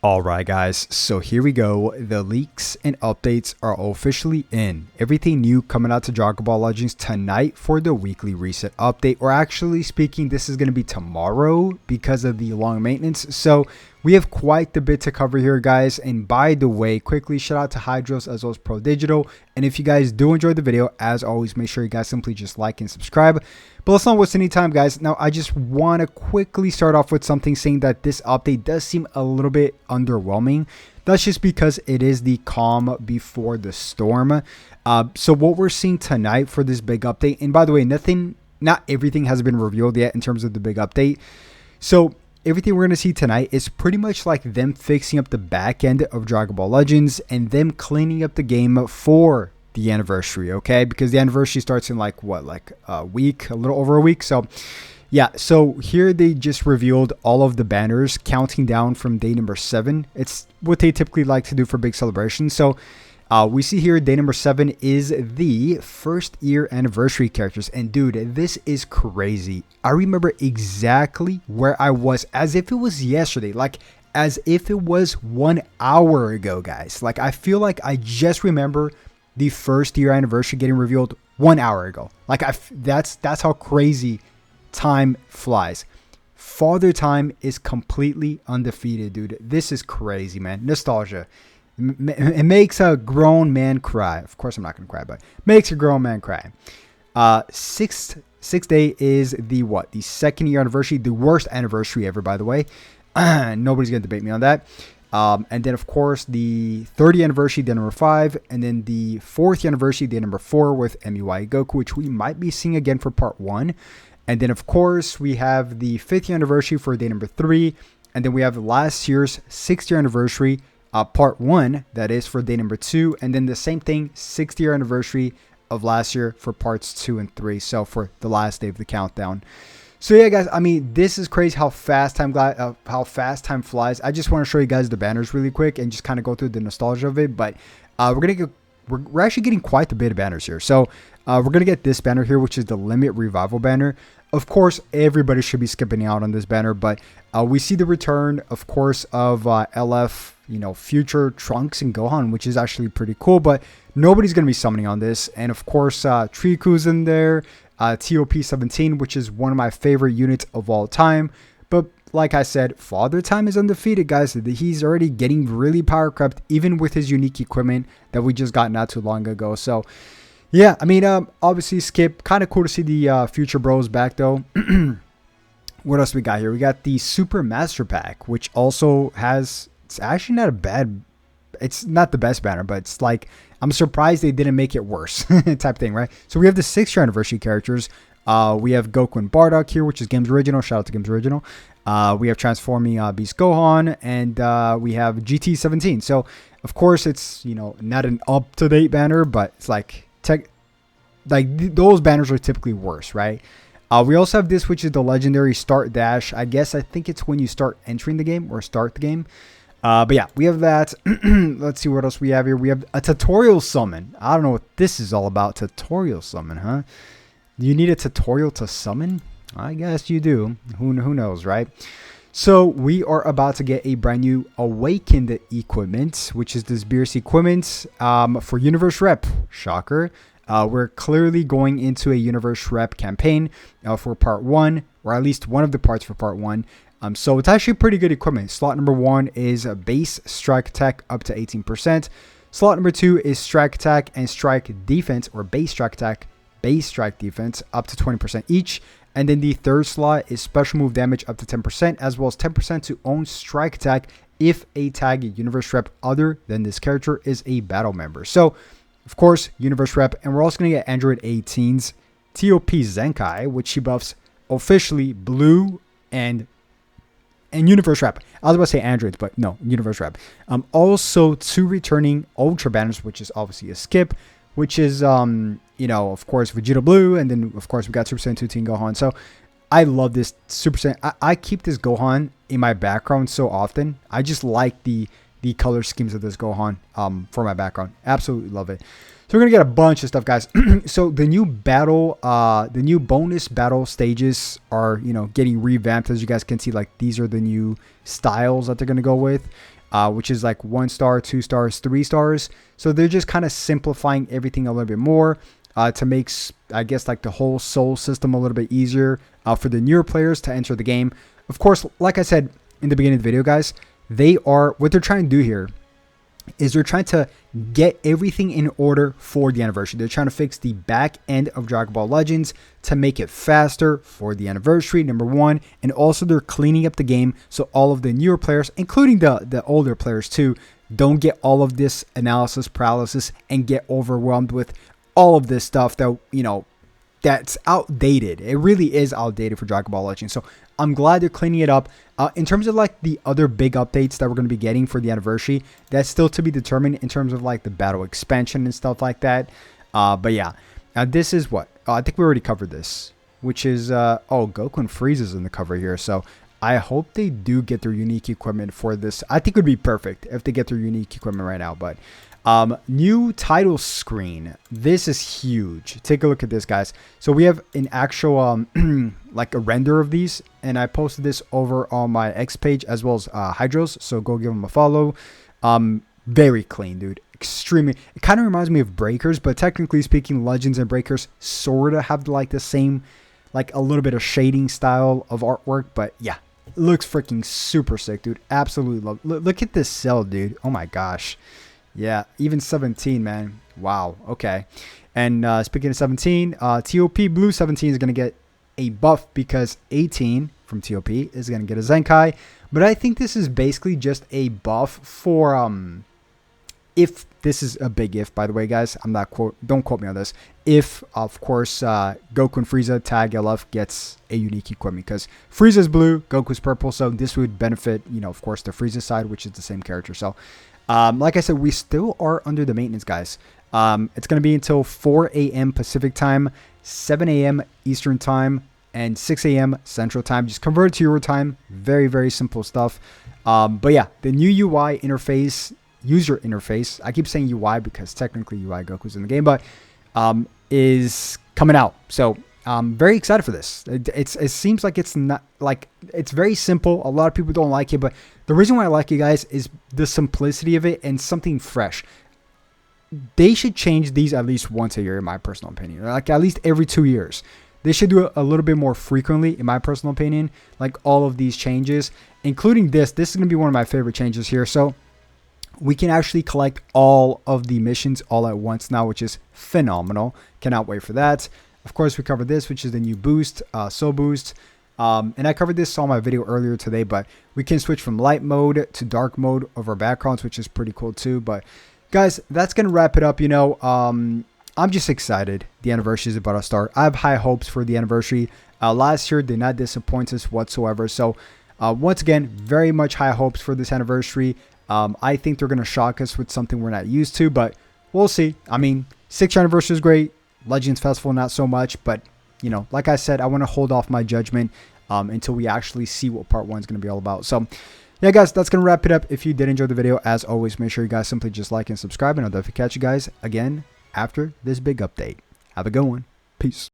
Alright guys, so here we go. The leaks and updates are officially in. Everything new coming out to Dragon Ball Legends tonight for the weekly reset update. Or actually speaking, this is going to be tomorrow because of the long maintenance. So we have quite a bit to cover here, guys. And by the way, quickly shout out to Hydros as well as Pro Digital. And if you guys do enjoy the video, as always, make sure you guys simply just like and subscribe. But let's not waste any time, guys. Now, I just want to quickly start off with something saying that this update does seem a little bit underwhelming. That's just because it is the calm before the storm. So what we're seeing tonight for this big update, and by the way, not everything has been revealed yet in terms of the big update. So everything we're going to see tonight is pretty much like them fixing up the back end of Dragon Ball Legends and them cleaning up the game for the anniversary, okay? Because the anniversary starts in like a week, a little over a week. So yeah, so here they just revealed all of the banners counting down from day number 7. It's what they typically like to do for big celebrations. So we see here day number 7 is the first year anniversary characters. And dude, this is crazy. I remember exactly where I was as if it was yesterday, like as if it was 1 hour ago, guys. Like I feel like I just remember the first year anniversary getting revealed 1 hour ago. Like that's how crazy time flies. Father Time is completely undefeated, dude. This is crazy, man. Nostalgia. It makes a grown man cry. Of course, I'm not gonna cry, but makes a grown man cry. Sixth day is the what? The second year anniversary, the worst anniversary ever, by the way. Nobody's gonna debate me on that. And then, of course, the 30th anniversary, day number 5, and then the 4th anniversary, day number 4 with MUI Goku, which we might be seeing again for part 1. And then, of course, we have the 5th anniversary for day number 3, and then we have last year's 6th year anniversary, part 1, that is for day number 2, and then the same thing, 6th year anniversary of last year for parts 2 and 3, so for the last day of the countdown. So yeah, guys, I mean, this is crazy how fast time flies. I just want to show you guys the banners really quick and just kind of go through the nostalgia of it. But we're actually getting quite a bit of banners here. So we're gonna get this banner here, which is the Limit Revival banner. Of course, everybody should be skipping out on this banner, but we see the return, of course, of LF, future Trunks and Gohan, which is actually pretty cool. But nobody's gonna be summoning on this, and of course, Triku's in there. TOP 17, which is one of my favorite units of all time. But like I said, Father Time is undefeated, guys. He's already getting really power crept, even with his unique equipment that we just got not too long ago. So yeah, I mean, obviously skip. Kind of cool to see the future bros back though. What else we got here? We got the Super Master Pack, which also has, it's actually not a bad, it's not the best banner, but it's like, I'm surprised they didn't make it worse type thing, right? So we have the 6th year anniversary characters. We have Goku and Bardock here, which is Games Original. Shout out to Games Original. We have Transforming Beast Gohan, and we have GT 17. So of course it's not an up-to-date banner, but it's like those banners are typically worse, right? We also have this, which is the legendary Start Dash. I think it's when you start entering the game or start the game. But yeah, we have that. Let's see what else we have here. We have a tutorial summon. I don't know what this is all about. Tutorial summon, huh? You need a tutorial to summon? I guess you do. Who knows, right? So we are about to get a brand new Awakened equipment, which is this Beerus equipment for Universe Rep. Shocker. We're clearly going into a Universe Rep campaign for part 1, or at least one of the parts for part 1. So it's actually pretty good equipment. Slot number 1 is a base strike attack up to 18%. Slot number 2 is strike attack and strike defense, or base strike attack, base strike defense up to 20% each. And then the third slot is special move damage up to 10%, as well as 10% to own strike attack if a tag Universe Rep other than this character is a battle member. So of course, Universe Rep, and we're also going to get Android 18's TOP Zenkai, which she buffs officially blue and Universe Rep. I was about to say Androids, but no, Universe Rep. Also 2 returning Ultra banners, which is obviously a skip, which is, of course, Vegeta Blue, and then, of course, we got Super Saiyan 2 Teen Gohan. So I love this Super Saiyan. I keep this Gohan in my background so often. I just like the color schemes of this Gohan for my background. Absolutely love it. So we're going to get a bunch of stuff, guys. So the new bonus battle stages are, getting revamped. As you guys can see, like these are the new styles that they're going to go with. which is like 1 star, 2 stars, 3 stars. So they're just kind of simplifying everything a little bit more to make, I guess, like the whole soul system a little bit easier for the newer players to enter the game. Of course, like I said in the beginning of the video, guys, what they're trying to do here is they're trying to get everything in order for the anniversary. They're trying to fix the back end of Dragon Ball Legends to make it faster for the anniversary, number one. And also they're cleaning up the game so all of the newer players, including the older players too, don't get all of this analysis paralysis and get overwhelmed with all of this stuff that, you know, that's outdated. It really is outdated for Dragon Ball Legends. So I'm glad they're cleaning it up. In terms of like the other big updates that we're going to be getting for the anniversary, that's still to be determined in terms of like the battle expansion and stuff like that. But yeah, this is what I think we already covered this, which is oh, Goku and Frieza's in the cover here. So I hope they do get their unique equipment for this. I think it would be perfect if they get their unique equipment right now. But new title screen. This is huge. Take a look at this, guys. So we have an actual like a render of these, and I posted this over on my X page as well as Hydros, so go give them a follow. Very clean, dude. Extremely. It kind of reminds me of Breakers, but technically speaking, Legends and Breakers sort of have like the same, like a little bit of shading style of artwork. But yeah, it looks freaking super sick, dude. Absolutely love. Look at this cell, dude. Oh my gosh. Yeah, even 17, man. Wow. Okay. And speaking of 17, TOP Blue 17 is going to get a buff because 18 from TOP is going to get a Zenkai. But I think this is basically just a buff for if this is a big if, by the way, guys. I'm not don't quote me on this. If of course Goku and Frieza tag LF gets a unique equipment, because Frieza's blue, Goku's purple, so this would benefit, you know, of course, the Frieza side, which is the same character. So like I said, we still are under the maintenance, guys. It's going to be until 4 a.m. Pacific time, 7 a.m. Eastern time, and 6 a.m. Central time. Just convert it to your time. Very, very simple stuff. But yeah, the new UI interface, user interface, I keep saying UI because technically UI Goku's in the game, but is coming out. So I'm very excited for this. It seems like it's not like it's very simple. A lot of people don't like it, but the reason why I like it, guys, is the simplicity of it and something fresh. They should change these at least once a year, in my personal opinion, like at least every 2 years. They should do it a little bit more frequently, in my personal opinion, like all of these changes, including this. This is going to be one of my favorite changes here. So we can actually collect all of the missions all at once now, which is phenomenal. Cannot wait for that. Of course, we covered this, which is the new boost, soul boost. And I covered this on my video earlier today, but we can switch from light mode to dark mode of our backgrounds, which is pretty cool too. But guys, that's going to wrap it up. You know, I'm just excited. The anniversary is about to start. I have high hopes for the anniversary. Last year did not disappoint us whatsoever. So once again, very much high hopes for this anniversary. I think they're going to shock us with something we're not used to, but we'll see. I mean, 6th anniversary is great. Legends Festival, not so much. But, you know, like I said, I want to hold off my judgment until we actually see what part 1 is going to be all about. So, yeah, guys, that's going to wrap it up. If you did enjoy the video, as always, make sure you guys simply just like and subscribe. And I'll definitely catch you guys again after this big update. Have a good one. Peace.